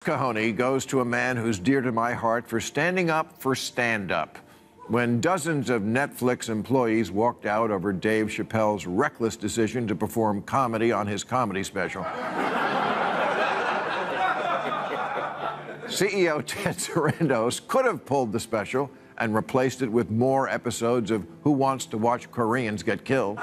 Mahoney goes to a man who's dear to my heart for standing up for stand-up. When dozens of Netflix employees walked out over Dave Chappelle's reckless decision to perform comedy on his comedy special, CEO Ted Sarandos could have pulled the special and replaced it with more episodes of Who Wants to Watch Koreans Get Killed.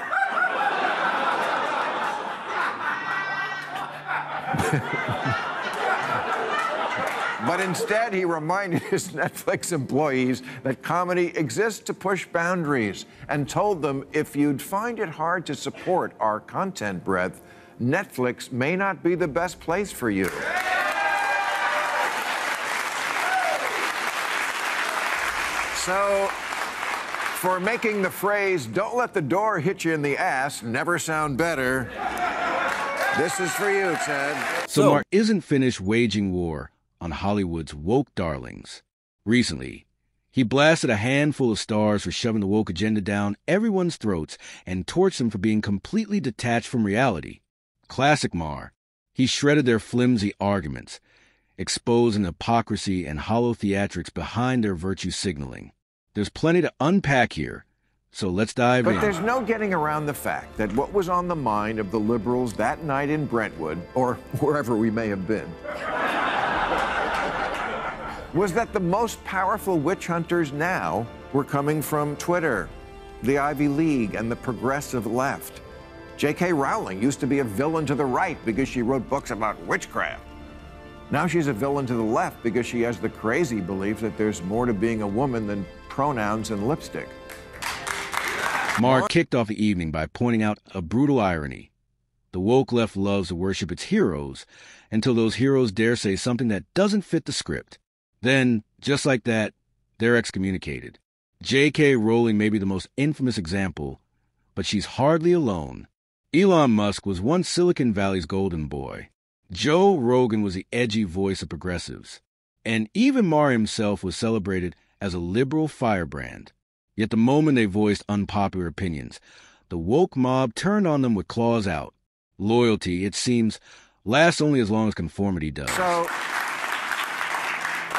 But instead, he reminded his Netflix employees that comedy exists to push boundaries and told them if you'd find it hard to support our content breadth, Netflix may not be the best place for you. So, for making the phrase, "Don't let the door hit you in the ass," never sound better, this is for you, Ted. So Maher isn't finished waging war on Hollywood's woke darlings. Recently, he blasted a handful of stars for shoving the woke agenda down everyone's throats and torched them for being completely detached from reality. Classic Maher. He shredded their flimsy arguments, exposing the hypocrisy and hollow theatrics behind their virtue signaling. There's plenty to unpack here, so let's dive in. But there's no getting around the fact that what was on the mind of the liberals that night in Brentwood, or wherever we may have been, was that the most powerful witch hunters now were coming from Twitter, the Ivy League, and the progressive left. J.K. Rowling used to be a villain to the right because she wrote books about witchcraft. Now she's a villain to the left because she has the crazy belief that there's more to being a woman than pronouns and lipstick. Maher kicked off the evening by pointing out a brutal irony. The woke left loves to worship its heroes until those heroes dare say something that doesn't fit the script. Then, just like that, they're excommunicated. J.K. Rowling may be the most infamous example, but she's hardly alone. Elon Musk was once Silicon Valley's golden boy. Joe Rogan was the edgy voice of progressives. And even Maher himself was celebrated as a liberal firebrand. Yet the moment they voiced unpopular opinions, the woke mob turned on them with claws out. Loyalty, it seems, lasts only as long as conformity does.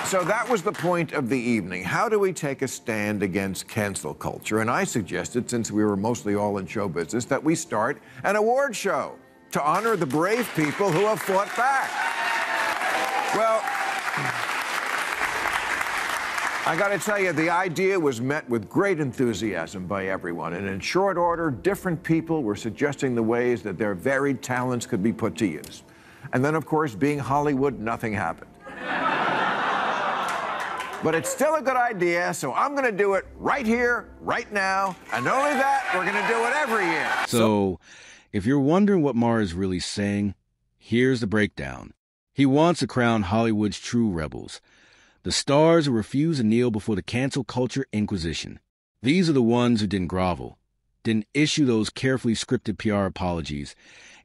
So that was the point of the evening. How do we take a stand against cancel culture? And I suggested, since we were mostly all in show business, that we start an award show to honor the brave people who have fought back. Well, I got to tell you, the idea was met with great enthusiasm by everyone. And in short order, different people were suggesting the ways that their varied talents could be put to use. And then, of course, being Hollywood, nothing happened. But it's still a good idea, so I'm going to do it right here, right now. And not only that, we're going to do it every year. So, if you're wondering what Maher is really saying, here's the breakdown. He wants to crown Hollywood's true rebels, the stars who refuse to kneel before the cancel culture inquisition. These are the ones who didn't grovel, didn't issue those carefully scripted PR apologies,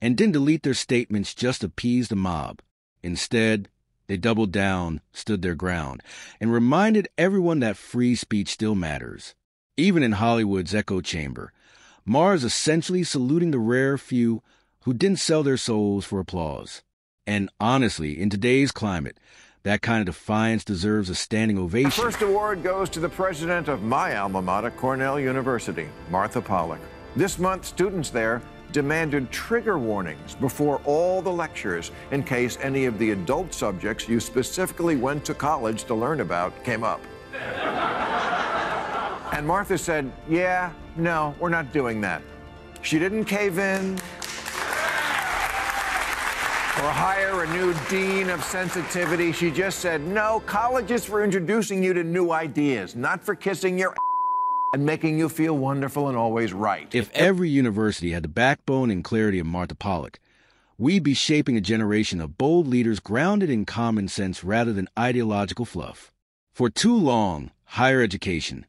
and didn't delete their statements just to appease the mob. Instead, they doubled down, stood their ground, and reminded everyone that free speech still matters. Even in Hollywood's echo chamber, Maher is essentially saluting the rare few who didn't sell their souls for applause. And honestly, in today's climate, that kind of defiance deserves a standing ovation. The first award goes to the president of my alma mater, Cornell University, Martha Pollack. This month, students there demanded trigger warnings before all the lectures in case any of the adult subjects you specifically went to college to learn about came up. And Martha said, yeah, no, we're not doing that. She didn't cave in or hire a new dean of sensitivity. She just said, no, college is for introducing you to new ideas, not for kissing your and making you feel wonderful and always right. If every university had the backbone and clarity of Martha Pollack, we'd be shaping a generation of bold leaders grounded in common sense rather than ideological fluff. For too long, higher education,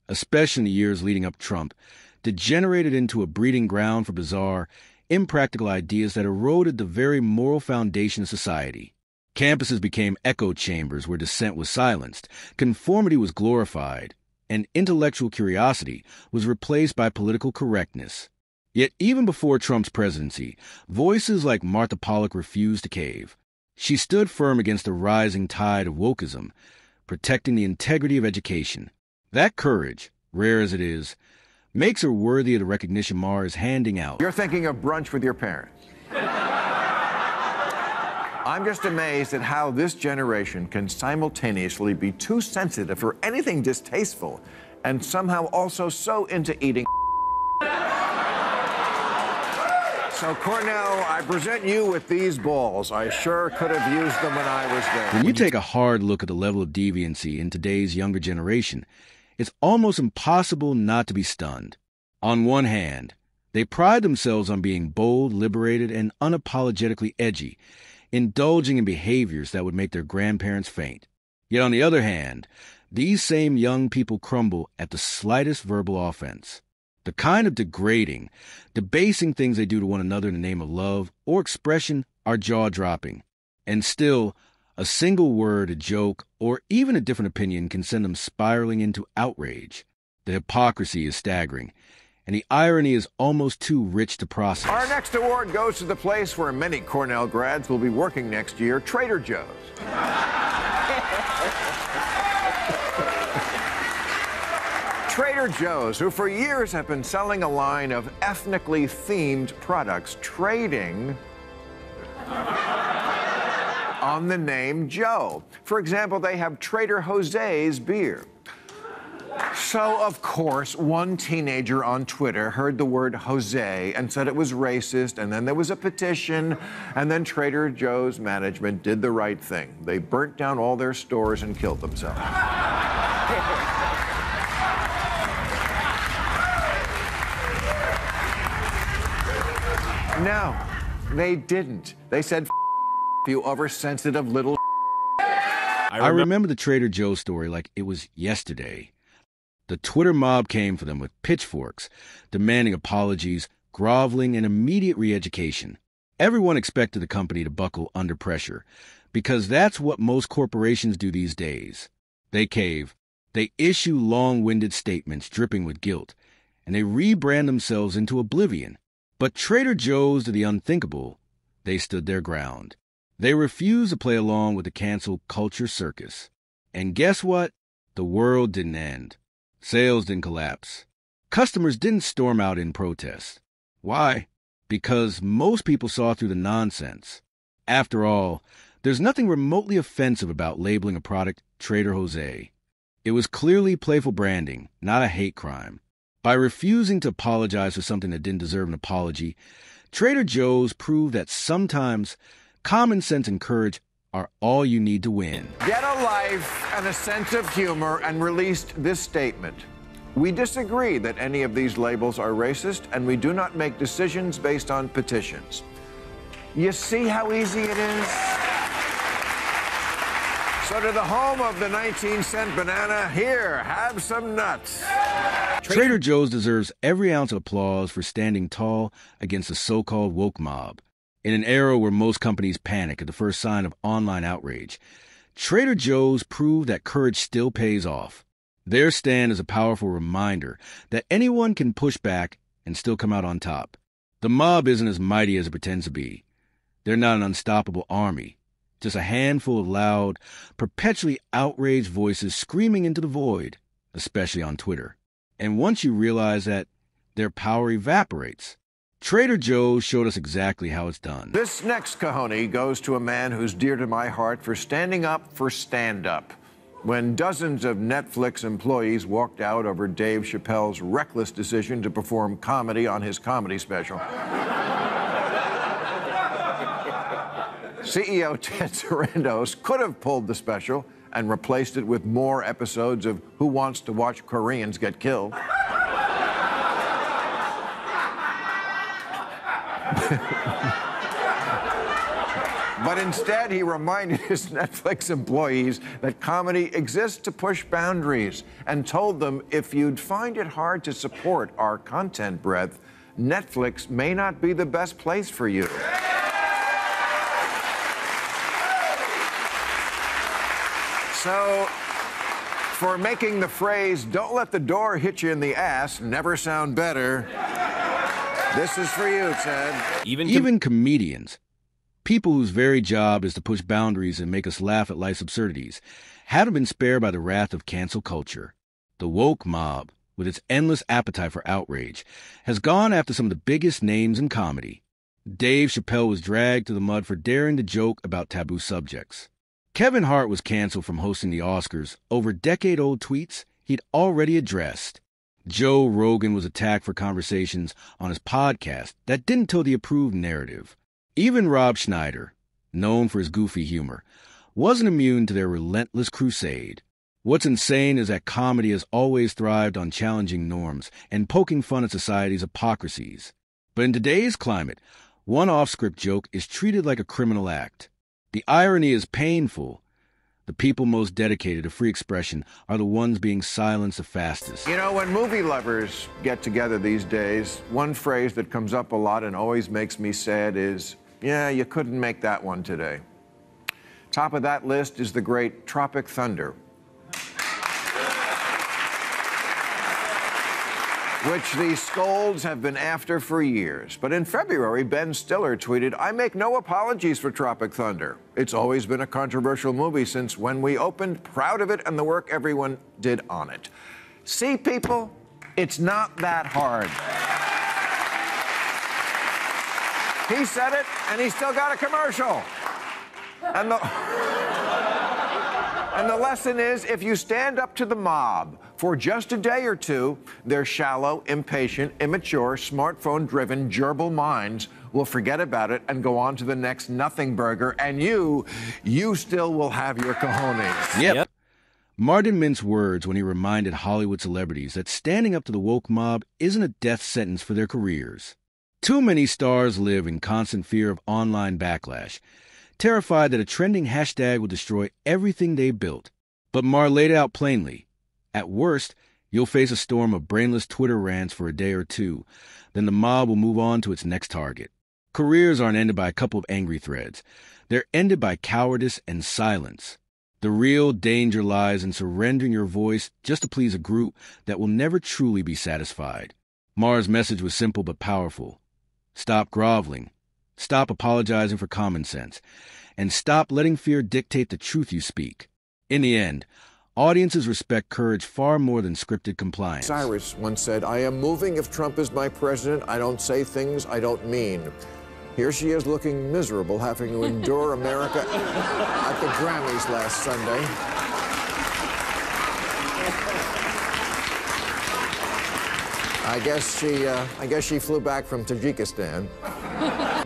especially in the years leading up to Trump, degenerated into a breeding ground for bizarre, impractical ideas that eroded the very moral foundation of society. Campuses became echo chambers where dissent was silenced, conformity was glorified, and intellectual curiosity was replaced by political correctness. Yet even before Trump's presidency, voices like Martha Pollack refused to cave. She stood firm against the rising tide of wokeism, protecting the integrity of education. That courage, rare as it is, makes her worthy of the recognition Maher is handing out. You're thinking of brunch with your parents. I'm just amazed at how this generation can simultaneously be too sensitive for anything distasteful and somehow also so into eating. So, Cornell, I present you with these balls. I sure could have used them when I was there. When you take a hard look at the level of deviancy in today's younger generation, it's almost impossible not to be stunned. On one hand, they pride themselves on being bold, liberated, and unapologetically edgy, indulging in behaviors that would make their grandparents faint. Yet on the other hand, these same young people crumble at the slightest verbal offense. The kind of degrading, debasing things they do to one another in the name of love or expression are jaw-dropping. And still, a single word, a joke, or even a different opinion can send them spiraling into outrage. The hypocrisy is staggering, and the irony is almost too rich to process. Our next award goes to the place where many Cornell grads will be working next year, Trader Joe's. Trader Joe's, who for years have been selling a line of ethnically themed products, trading on the name Joe. For example, they have Trader Jose's beer. So, of course, one teenager on Twitter heard the word Jose and said it was racist, and then there was a petition, and then Trader Joe's management did the right thing. They burnt down all their stores and killed themselves. No, they didn't. They said, you oversensitive little. I remember the Trader Joe's story like it was yesterday. The Twitter mob came for them with pitchforks, demanding apologies, groveling, and immediate re-education. Everyone expected the company to buckle under pressure, because that's what most corporations do these days. They cave, they issue long-winded statements dripping with guilt, and they rebrand themselves into oblivion. But Trader Joe's did the unthinkable. They stood their ground. They refused to play along with the cancel culture circus. And guess what? The world didn't end. Sales didn't collapse. Customers didn't storm out in protest. Why? Because most people saw through the nonsense. After all, there's nothing remotely offensive about labeling a product Trader Jose. It was clearly playful branding, not a hate crime. By refusing to apologize for something that didn't deserve an apology, Trader Joe's proved that sometimes common sense and courage are all you need to win. Get a life and a sense of humor and released this statement. We disagree that any of these labels are racist, and we do not make decisions based on petitions. You see how easy it is? So to the home of the 19-cent banana, here, have some nuts. Trader Joe's deserves every ounce of applause for standing tall against the so-called woke mob. In an era where most companies panic at the first sign of online outrage, Trader Joe's proved that courage still pays off. Their stand is a powerful reminder that anyone can push back and still come out on top. The mob isn't as mighty as it pretends to be. They're not an unstoppable army, just a handful of loud, perpetually outraged voices screaming into the void, especially on Twitter. And once you realize that, their power evaporates. Trader Joe's showed us exactly how it's done. This next cojones goes to a man who's dear to my heart for standing up for stand-up. When dozens of Netflix employees walked out over Dave Chappelle's reckless decision to perform comedy on his comedy special, CEO Ted Sarandos could have pulled the special and replaced it with more episodes of Who Wants to Watch Koreans Get Killed. But instead, he reminded his Netflix employees that comedy exists to push boundaries and told them if you'd find it hard to support our content breadth, Netflix may not be the best place for you. So, for making the phrase, "Don't let the door hit you in the ass," never sound better, this is for you, Ted. Even comedians, people whose very job is to push boundaries and make us laugh at life's absurdities, haven't been spared by the wrath of cancel culture. The woke mob, with its endless appetite for outrage, has gone after some of the biggest names in comedy. Dave Chappelle was dragged through the mud for daring to joke about taboo subjects. Kevin Hart was canceled from hosting the Oscars over decade-old tweets he'd already addressed. Joe Rogan was attacked for conversations on his podcast that didn't tell the approved narrative. Even Rob Schneider, known for his goofy humor, wasn't immune to their relentless crusade. What's insane is that comedy has always thrived on challenging norms and poking fun at society's hypocrisies. But in today's climate, one off-script joke is treated like a criminal act. The irony is painful. The people most dedicated to free expression are the ones being silenced the fastest. You know, when movie lovers get together these days, one phrase that comes up a lot and always makes me sad is, yeah, you couldn't make that one today. Top of that list is the great Tropic Thunder, which the scolds have been after for years. But in February, Ben Stiller tweeted, "I make no apologies for Tropic Thunder. It's always been a controversial movie since when we opened, proud of it and the work everyone did on it." See, people, it's not that hard. He said it, and he still got a commercial. And the lesson is, if you stand up to the mob for just a day or two, their shallow, impatient, immature, smartphone-driven, gerbil minds will forget about it and go on to the next nothing burger, and you still will have your cojones. Yep. Martin minced words when he reminded Hollywood celebrities that standing up to the woke mob isn't a death sentence for their careers. Too many stars live in constant fear of online backlash, terrified that a trending hashtag will destroy everything they built. But Maher laid it out plainly. At worst, you'll face a storm of brainless Twitter rants for a day or two. Then the mob will move on to its next target. Careers aren't ended by a couple of angry threads. They're ended by cowardice and silence. The real danger lies in surrendering your voice just to please a group that will never truly be satisfied. Maher's message was simple but powerful. Stop groveling. Stop apologizing for common sense. And stop letting fear dictate the truth you speak. In the end, audiences respect courage far more than scripted compliance. Cyrus once said, "I am moving if Trump is my president. I don't say things I don't mean." Here she is looking miserable, having to endure America at the Grammys last Sunday. I guess she flew back from Tajikistan.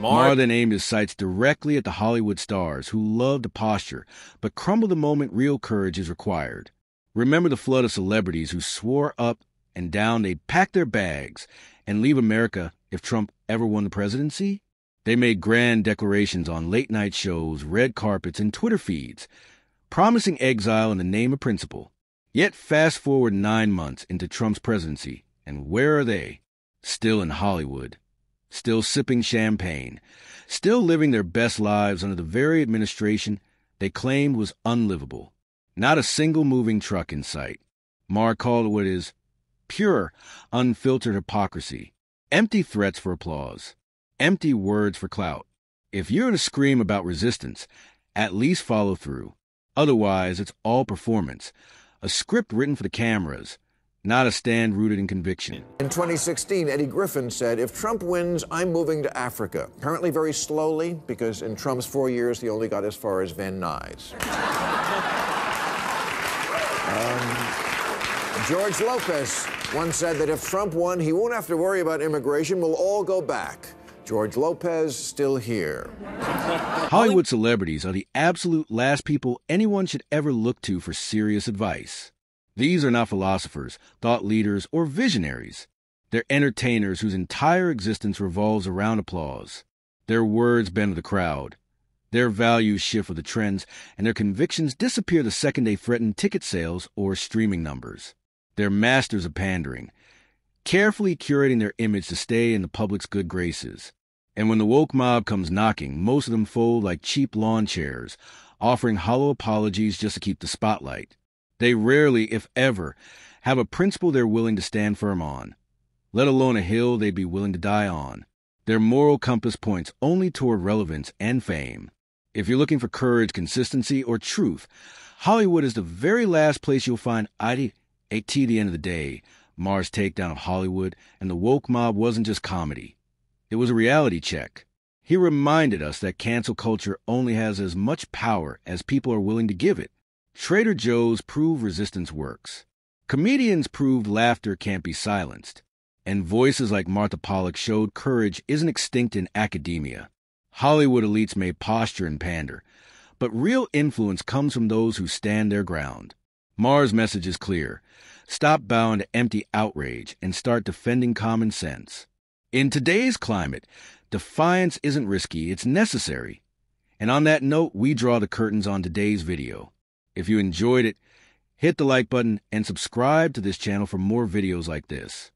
Maher then aimed his sights directly at the Hollywood stars who love to posture, but crumble the moment real courage is required. Remember the flood of celebrities who swore up and down they'd pack their bags and leave America if Trump ever won the presidency? They made grand declarations on late-night shows, red carpets, and Twitter feeds, promising exile in the name of principle. Yet fast forward 9 months into Trump's presidency, and where are they? Still in Hollywood. Still sipping champagne. Still living their best lives under the very administration they claimed was unlivable. Not a single moving truck in sight. Maher called it what is pure, unfiltered hypocrisy. Empty threats for applause. Empty words for clout. If you're going to scream about resistance, at least follow through. Otherwise, it's all performance. A script written for the cameras, not a stand rooted in conviction. In 2016, Eddie Griffin said, "If Trump wins, I'm moving to Africa." Apparently very slowly, because in Trump's 4 years, he only got as far as Van Nuys. George Lopez once said that if Trump won, he won't have to worry about immigration. We'll all go back. George Lopez still here. Hollywood celebrities are the absolute last people anyone should ever look to for serious advice. These are not philosophers, thought leaders, or visionaries. They're entertainers whose entire existence revolves around applause. Their words bend to the crowd. Their values shift with the trends, and their convictions disappear the second they threaten ticket sales or streaming numbers. They're masters of pandering, carefully curating their image to stay in the public's good graces. And when the woke mob comes knocking, most of them fold like cheap lawn chairs, offering hollow apologies just to keep the spotlight. They rarely, if ever, have a principle they're willing to stand firm on, let alone a hill they'd be willing to die on. Their moral compass points only toward relevance and fame. If you're looking for courage, consistency, or truth, Hollywood is the very last place you'll find at the end of the day. Maher's takedown of Hollywood and the woke mob wasn't just comedy. It was a reality check. He reminded us that cancel culture only has as much power as people are willing to give it. Trader Joe's proved resistance works. Comedians proved laughter can't be silenced. And voices like Martha Pollack showed courage isn't extinct in academia. Hollywood elites may posture and pander, but real influence comes from those who stand their ground. Maher's message is clear. Stop bowing to empty outrage and start defending common sense. In today's climate, defiance isn't risky, it's necessary. And on that note, we draw the curtains on today's video. If you enjoyed it, hit the like button and subscribe to this channel for more videos like this.